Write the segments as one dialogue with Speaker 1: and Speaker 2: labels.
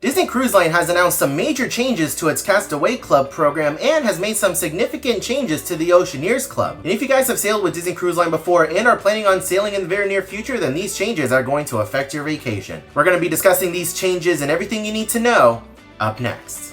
Speaker 1: Disney Cruise Line has announced some major changes to its Castaway Club program and has made some significant changes to the Oceaneers Club. And if you guys have sailed with Disney Cruise Line before and are planning on sailing in the very near future, then these changes are going to affect your vacation. We're going to be discussing these changes and everything you need to know up next.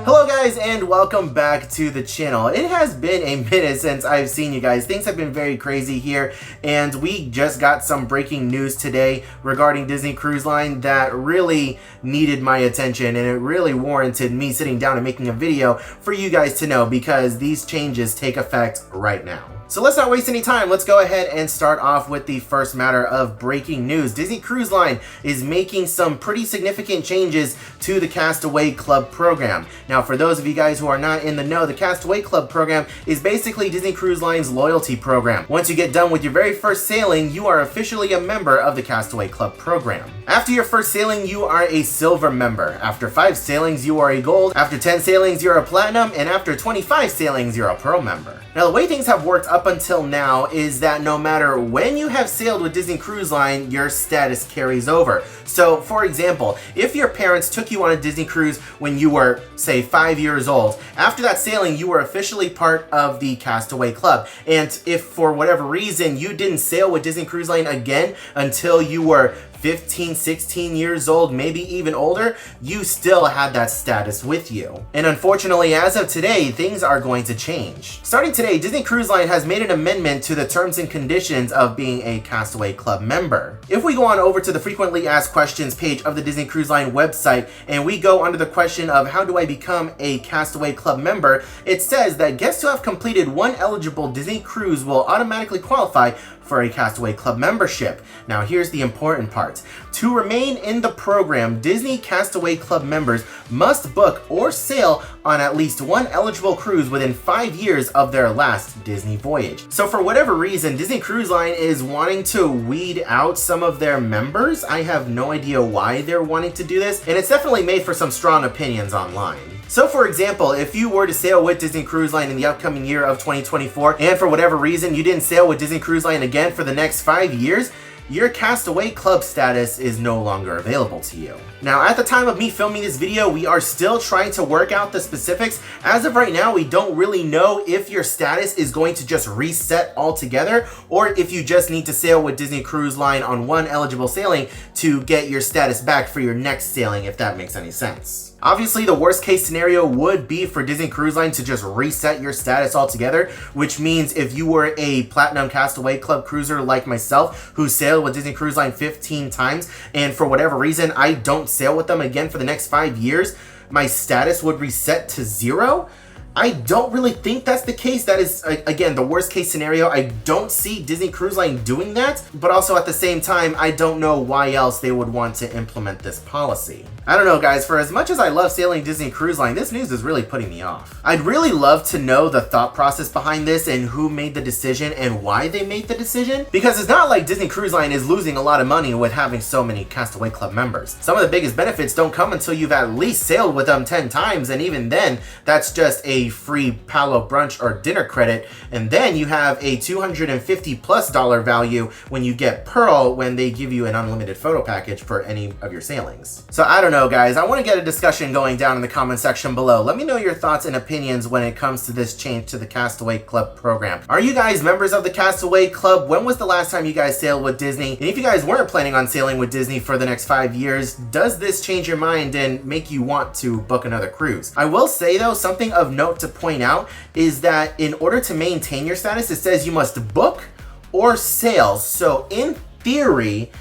Speaker 1: Hello guys and welcome back to the channel. It has been a minute since I've seen you guys. Things have been very crazy here and we just got some breaking news today regarding Disney Cruise Line that really needed my attention, and it really warranted me sitting down and making a video for you guys to know because these changes take effect right now. So let's not waste any time. Let's go ahead and start off with the first matter of breaking news. Disney Cruise Line is making some pretty significant changes to the Castaway Club program. Now, for those of you guys who are not in the know, the Castaway Club program is basically Disney Cruise Line's loyalty program. Once you get done with your very first sailing, you are officially a member of the Castaway Club program. After your first sailing, you are a silver member. After 5 sailings, you are a gold. After 10 sailings, you're a platinum. And after 25 sailings, you're a pearl member. Now, the way things have worked up until now is that no matter when you have sailed with Disney Cruise Line, your status carries over. So, for example, if your parents took you on a Disney cruise when you were, say, 5 years old, after that sailing, you were officially part of the Castaway Club. And if for whatever reason you didn't sail with Disney Cruise Line again until you were 15, 16 years old, maybe even older, you still had that status with you. And unfortunately, as of today, things are going to change. Starting today, Disney Cruise Line has made an amendment to the terms and conditions of being a Castaway Club member. If we go on over to the frequently asked questions page of the Disney Cruise Line website, and we go under the question of how do I become a Castaway Club member, it says that guests who have completed one eligible Disney cruise will automatically qualify for a Castaway Club membership. Now here's the important part. To remain in the program, Disney Castaway Club members must book or sail on at least one eligible cruise within 5 years of their last Disney voyage. So for whatever reason, Disney Cruise Line is wanting to weed out some of their members. I have no idea why they're wanting to do this, and it's definitely made for some strong opinions online. So for example, if you were to sail with Disney Cruise Line in the upcoming year of 2024, and for whatever reason you didn't sail with Disney Cruise Line again for the next 5 years, your Castaway Club status is no longer available to you. Now, at the time of me filming this video, we are still trying to work out the specifics. As of right now, we don't really know if your status is going to just reset altogether, or if you just need to sail with Disney Cruise Line on one eligible sailing to get your status back for your next sailing, if that makes any sense. Obviously, the worst case scenario would be for Disney Cruise Line to just reset your status altogether, which means if you were a Platinum Castaway Club cruiser like myself, who sailed with Disney Cruise Line 15 times, and for whatever reason, I don't sail with them again for the next 5 years, my status would reset to 0. I don't really think that's the case. That is, again, the worst case scenario. I don't see Disney Cruise Line doing that, but also at the same time, I don't know why else they would want to implement this policy. I don't know, guys, for as much as I love sailing Disney Cruise Line, this news is really putting me off. I'd really love to know the thought process behind this and who made the decision and why they made the decision, because it's not like Disney Cruise Line is losing a lot of money with having so many Castaway Club members. Some of the biggest benefits don't come until you've at least sailed with them 10 times, and even then, that's just a free Palo brunch or dinner credit, and then you have a $250+ value when you get Pearl when they give you an unlimited photo package for any of your sailings. So I don't know, guys. I want to get a discussion going down in the comment section below. Let me know your thoughts and opinions when it comes to this change to the Castaway Club program. Are you guys members of the Castaway Club? When was the last time you guys sailed with Disney? And if you guys weren't planning on sailing with Disney for the next 5 years, does this change your mind and make you want to book another cruise? I will say though, something of note to point out is that in order to maintain your status, it says you must book or sail. So in theory,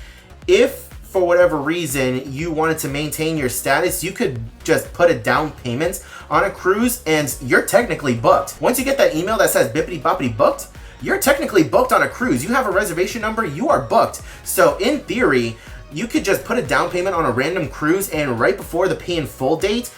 Speaker 1: if for whatever reason you wanted to maintain your status, you could just put a down payment on a cruise and you're technically booked. Once you get that email that says bippity boppity booked, you're technically booked on a cruise. You have a reservation number, you are booked. So in theory, you could just put a down payment on a random cruise and right before the pay in full date,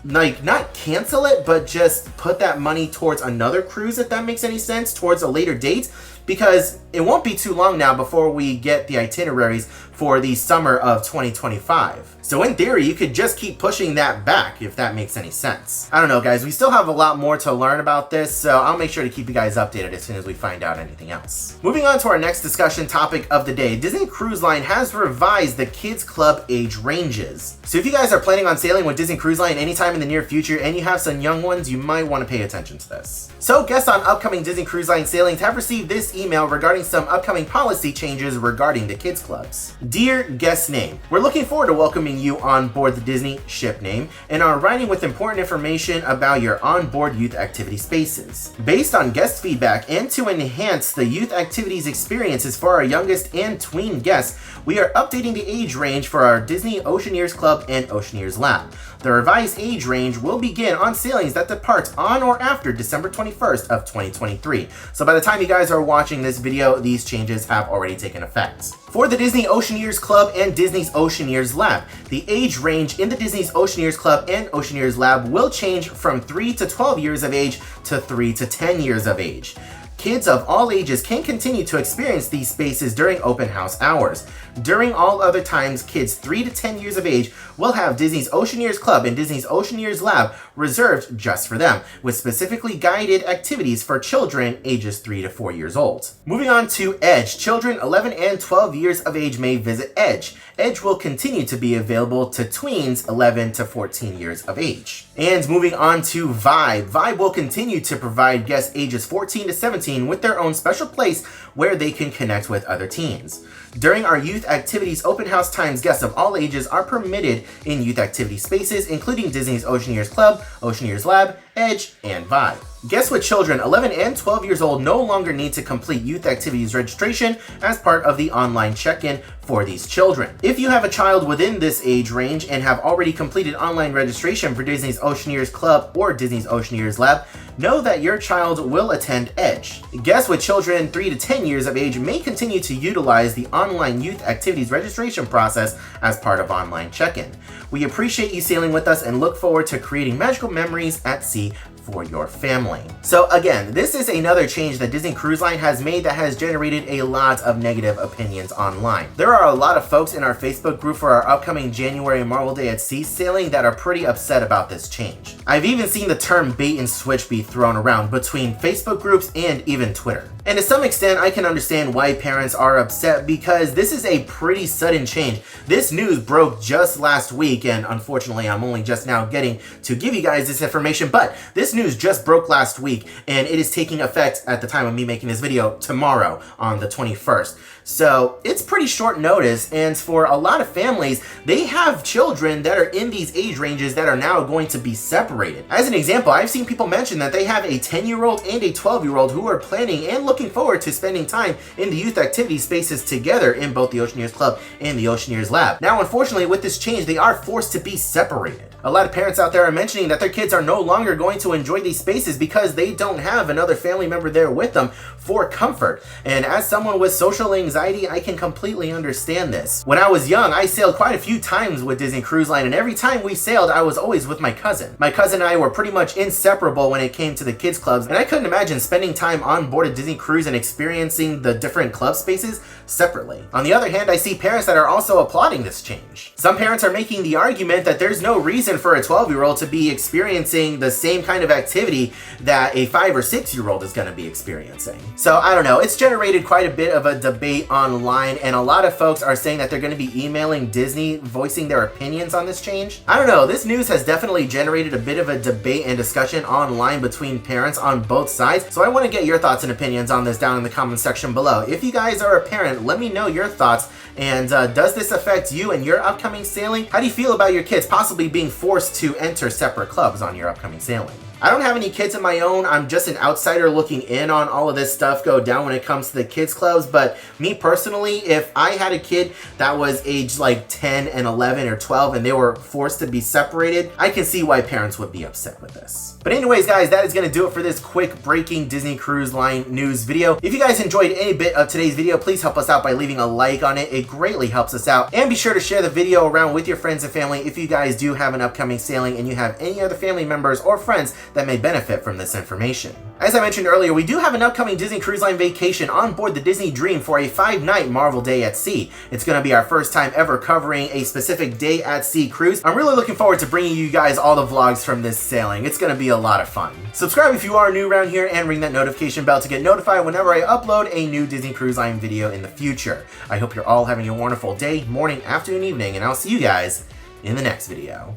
Speaker 1: like, not cancel it, but just put that money towards another cruise, if that makes any sense, towards a later date. because it won't be too long now before we get the itineraries for the summer of 2025. So in theory, you could just keep pushing that back, if that makes any sense. I don't know, guys. We still have a lot more to learn about this, so I'll make sure to keep you guys updated as soon as we find out anything else. Moving on to our next discussion topic of the day, Disney Cruise Line has revised the Kids Club age ranges. So if you guys are planning on sailing with Disney Cruise Line anytime in the near future and you have some young ones, you might want to pay attention to this. So guests on upcoming Disney Cruise Line sailings have received this email regarding some upcoming policy changes regarding the kids clubs. Dear guest name, we're looking forward to welcoming you on board the Disney ship name and are writing with important information about your onboard youth activity spaces. Based on guest feedback and to enhance the youth activities experiences for our youngest and tween guests, we are updating the age range for our Disney Oceaneers Club and Oceaneers Lab. The revised age range will begin on sailings that depart on or after December 21st of 2023. So by the time you guys are watching this video, these changes have already taken effect. For the Disney Oceaneers Club and Disney's Oceaneers Lab, the age range in the Disney's Oceaneers Club and Oceaneers Lab will change from 3 to 12 years of age to 3 to 10 years of age. Kids of all ages can continue to experience these spaces during open house hours. During all other times, kids 3 to 10 years of age will have Disney's Oceaneers Club and Disney's Oceaneers Lab reserved just for them, with specifically guided activities for children ages 3 to 4 years old. Moving on to Edge. Children 11 and 12 years of age may visit Edge. Edge will continue to be available to tweens 11 to 14 years of age. And moving on to Vibe. Vibe will continue to provide guests ages 14 to 17 with their own special place where they can connect with other teens. During our youth activities open house times, guests of all ages are permitted in youth activity spaces, including Disney's Oceaneers Club, Oceaneers Lab, Edge, and Vibe. Guests with children 11 and 12 years old no longer need to complete youth activities registration as part of the online check-in for these children. If you have a child within this age range and have already completed online registration for Disney's Oceaneers Club or Disney's Oceaneers Lab, know that your child will attend Edge. Guests with children 3 to 10 years of age may continue to utilize the online youth activities registration process as part of online check-in. We appreciate you sailing with us and look forward to creating magical memories at sea for your family. So again, this is another change that Disney Cruise Line has made that has generated a lot of negative opinions online. There are a lot of folks in our Facebook group for our upcoming January Marvel Day at Sea sailing that are pretty upset about this change. I've even seen the term bait and switch be thrown around between Facebook groups and even Twitter. And to some extent, I can understand why parents are upset because this is a pretty sudden change. This news broke just last week, and unfortunately, I'm only just now getting to give you guys this information, but this news just broke last week, and it is taking effect at the time of me making this video tomorrow on the 21st. So it's pretty short notice, and for a lot of families, they have children that are in these age ranges that are now going to be separated. As an example, I've seen people mention that they have a 10-year-old and a 12-year-old who are planning and looking forward to spending time in the youth activity spaces together in both the Oceaneers Club and the Oceaneers Lab. Now, unfortunately, with this change, they are forced to be separated. A lot of parents out there are mentioning that their kids are no longer going to enjoy these spaces because they don't have another family member there with them for comfort. And as someone with social anxiety, I can completely understand this. When I was young, I sailed quite a few times with Disney Cruise Line, and every time we sailed, I was always with my cousin. My cousin and I were pretty much inseparable when it came to the kids clubs, and I couldn't imagine spending time on board a Disney cruise and experiencing the different club spaces separately. On the other hand, I see parents that are also applauding this change. Some parents are making the argument that there's no reason for a 12-year-old to be experiencing the same kind of activity that a 5 or 6-year-old is going to be experiencing. So I don't know, it's generated quite a bit of a debate online, and a lot of folks are saying that they're going to be emailing Disney voicing their opinions on this change. I don't know, this news has definitely generated a bit of a debate and discussion online between parents on both sides, so I want to get your thoughts and opinions on this down in the comment section below. If you guys are a parent, let me know your thoughts, and does this affect you and your upcoming sailing? How do you feel about your kids possibly being forced to enter separate clubs on your upcoming sailing? I don't have any kids of my own. I'm just an outsider looking in on all of this stuff go down when it comes to the kids clubs. But me personally, if I had a kid that was aged like 10 and 11 or 12 and they were forced to be separated, I can see why parents would be upset with this. But anyways, guys, that is going to do it for this quick breaking Disney Cruise Line news video. If you guys enjoyed any bit of today's video, please help us out by leaving a like on it. It greatly helps us out. And be sure to share the video around with your friends and family if you guys do have an upcoming sailing and you have any other family members or friends that may benefit from this information. As I mentioned earlier, we do have an upcoming Disney Cruise Line vacation on board the Disney Dream for a 5-night Marvel Day at Sea. It's going to be our first time ever covering a specific day at sea cruise. I'm really looking forward to bringing you guys all the vlogs from this sailing. It's going to be a lot of fun. Subscribe if you are new around here and ring that notification bell to get notified whenever I upload a new Disney Cruise Line video in the future. I hope you're all having a wonderful day, morning, afternoon, evening, and I'll see you guys in the next video.